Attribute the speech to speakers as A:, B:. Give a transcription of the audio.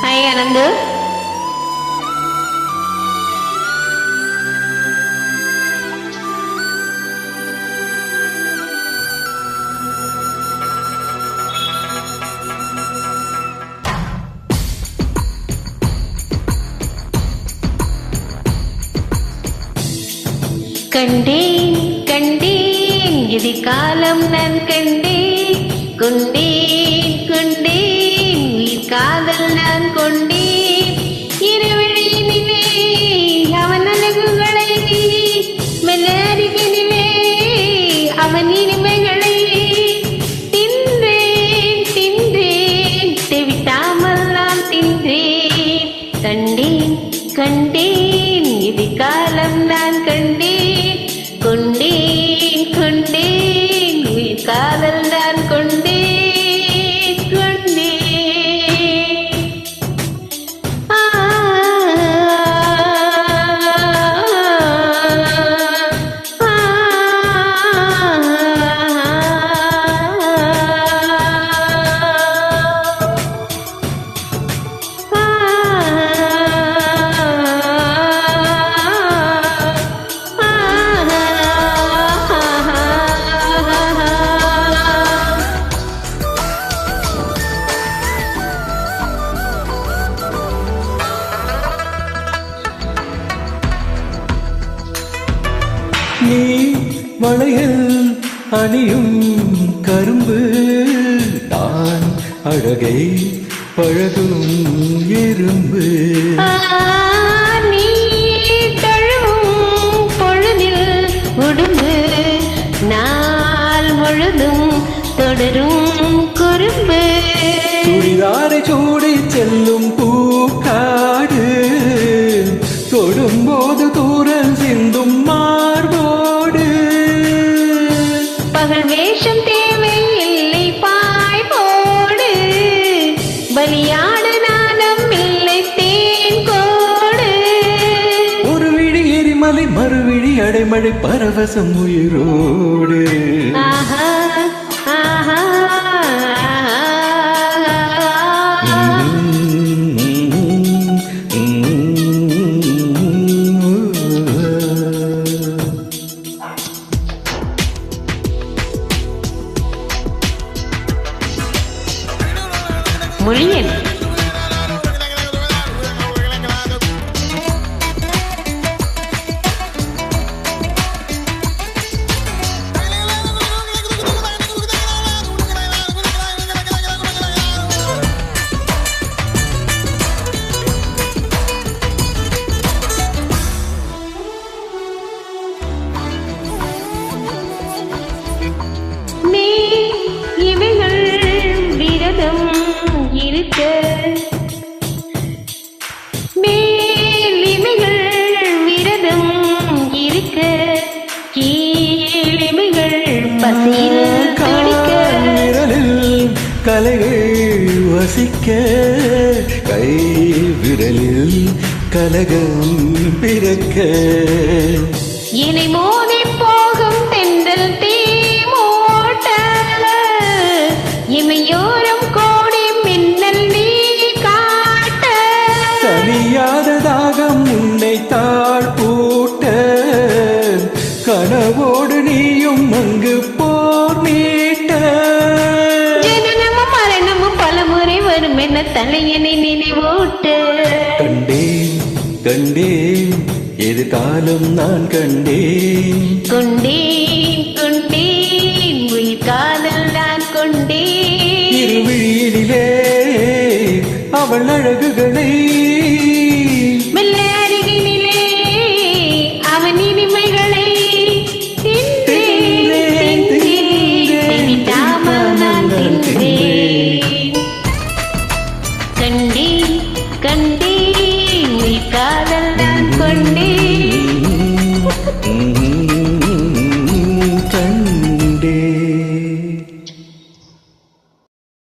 A: Hi அனந்து. கண்டேன் கண்டேன் இது காலம் நான் கண்டேன் கொண்டேன் கொண்டேன் உயிர் காதல் நான் கொண்டேன் இருவழியினிலே அவன் அழகுகளை மெல்ல அருகினிலே அவன் இனிமைகளை தின்றேன் தின்றேன் தெவிட்டாமல் நான் தின்றேன் கண்டேன் கண்டேன் இது காலம் நான் கண்டேன் கொண்டேன் கொண்டேன் உயிர் காதல் நான் கொண்டேன் கொண்டேன்
B: நீ வளையல் அணியும் கரும்பு நான் அழகை பழகும் எறும்பு
A: நீ தழுவும் பொழுதில் உடும்பு நாள் முழுதும் தொடரும் குறும்பு
B: சுடிதாரை சூடி செல்லும் பூக்காடு தொடும்போது தூரல் சிந்தும் மார்போடு
A: பகல் வேஷம் தேவையில்லை பாய் போடு பலியாடு நாணம் இல்லை தேன் கோடு
B: ஒரு விழி எரிமலை மறுவிழி அடைமழை பரவசம் உயிரோடு
A: ஆஹா ஆஹா மொழியன் நீ இவைகள் விரதம் இருக்க மேலிமைகள் விரதம் இருக்க கீழிமைகள் பசியில் துடிக்க
B: விரலில் கலைகள் வசிக்க கை விரலில் கலகம் பிறக்க
A: இணை மோதி போகும் தென்றல் தீ மூட்ட இமையோரம் கோடி மின்னல் நீ காட்ட
B: தனியாத தாகம் உன்னை தாழ் பூட்ட கனவோடு நீயும் அங்கு போர் நீட்ட
A: ஜனனமும் மரணமும் பலமுறை வரும் என தலையனை நினைவூட்டு
B: கண்டேன் கண்டேன் எது காலம் நான் கண்டேன்
A: கொண்டேன் கொண்டேன் உயிர் காதல் நான் கொண்டேன்
B: இருவிழியிலே அவள் அழகுகளை
A: மெல்ல அருகினிலே அவன் இனிமைகளை தின்றேன் தின்றேன் தின்றாமல் நான் தின்றேன் கண்டேன் கண்டேன்